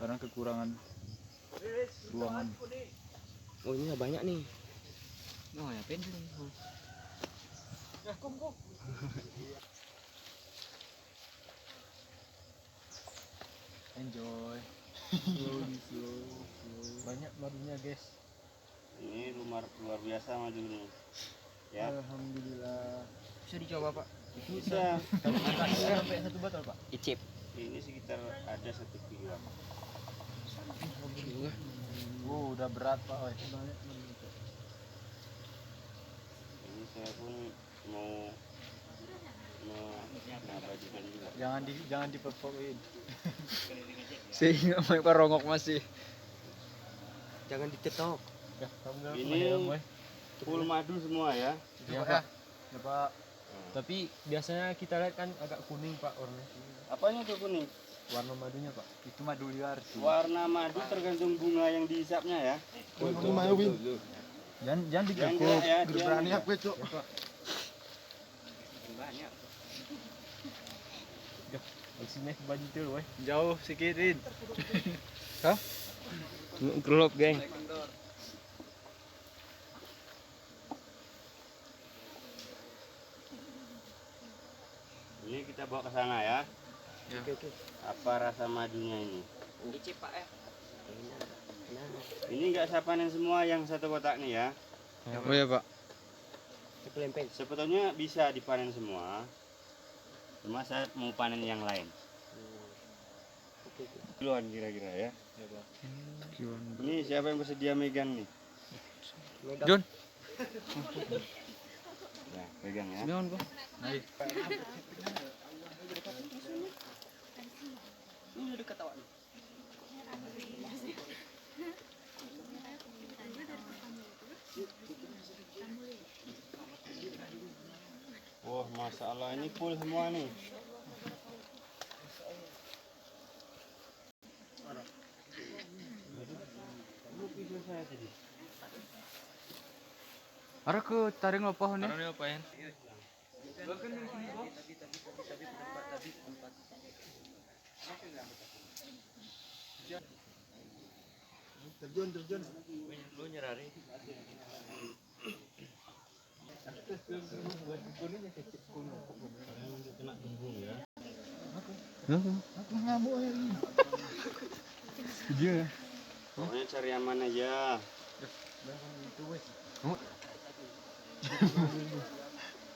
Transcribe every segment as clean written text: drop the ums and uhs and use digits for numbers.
karena kekurangan ruangan. Oh ini banyak nih. Oh ya penting. Ya kum. Enjoy. Slow. Banyak madunya guys. Ini luar biasa madunya. Ya. Alhamdulillah. Bisa dicoba pak. Bisa. Sampai 1 botol pak. Icip. Ini sekitar ada 1 kilo. Udah berat pak. Ini saya pun mau mengabadikan juga. Jangan diperpoin. Sehingga main parongok masih. Jangan diketok. Ya, kamu Ini full madu semua ya. ya pak. Ya pak. Tapi biasanya kita lihat kan agak kuning pak warnanya. Apanya tuh kuning? Warna madunya pak. Itu madu liar. Warna madu tergantung bunga yang dihisapnya ya. Jangan Yang diganggu. ya, Berani dia- aku itu. Banyak. Sini baju tuh weh. Jauh sikitin. Gelap geng. Ini kita bawa ke sana ya. Oke. Apa rasa madunya ini? Icip pak ya. Ini nggak saya panen semua yang 1 kotak nih ya. Oh ya pak. Cepelempeng. Sebetulnya bisa dipanen semua. Cuma saya mau panen yang lain. Kiloan kira-kira ya. Ini siapa yang bersedia megang nih? John. Ya, pegang ya. John kok. Naik. Ini udah ketawa nih. Wah, masalah ini full semua nih. Ara ke taring apa nih? Warnanya apa ya? Terjun. Lu nyerari. Kena gembung ya. Aku ngamuk lagi. Dia. Pokoknya cari aman aja.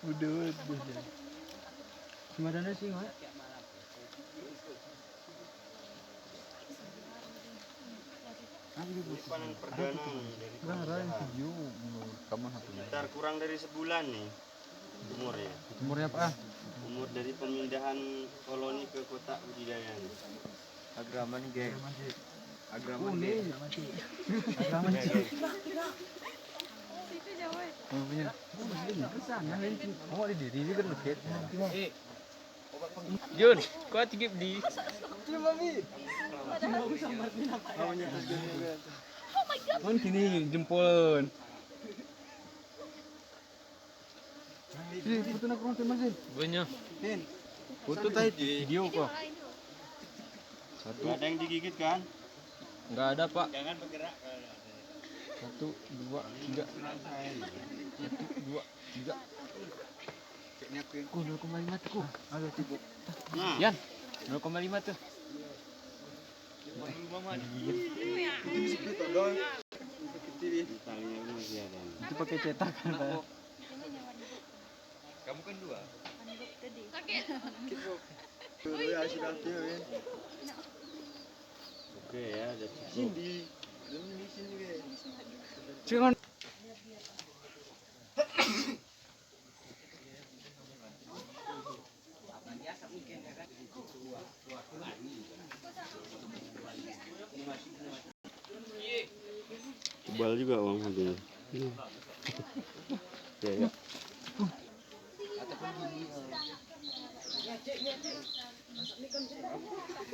Udah. Cuma ada sih nggak? Ini panen perdana nih dari pernikahan. Kamu satu. Sekitar kurang dari sebulan nih umurnya. Umurnya apa? Umur dari pemindahan koloni ke kota budidaya. Agrama nih geng. Agrama Nih. Agama Ya, sih. guys. Oh punya. Kesana ini. Oh ada diri ini kan deket. Jun, kau tinggi di. Kan gini jempol. Ini foto nak kurang teman Banyak. Foto tadi video kok. Nggak ada yang digigit kan? Enggak ada pak. 1, 2, 3. 1, 2, 3. Ku 0,5 tuh ku. Aduh cukup. Nah, Yan, 0,5 tuh. talinya ini masih ada. Itu pakai cetak kan Pak? Kamu kan 2. Oke ya, udah cukup. Jangan. Tebal juga uang madunya. Ya, ya.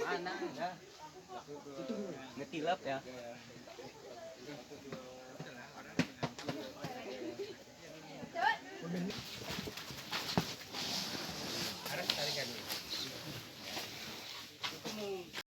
Mana enggak? Itu ngetilap ya.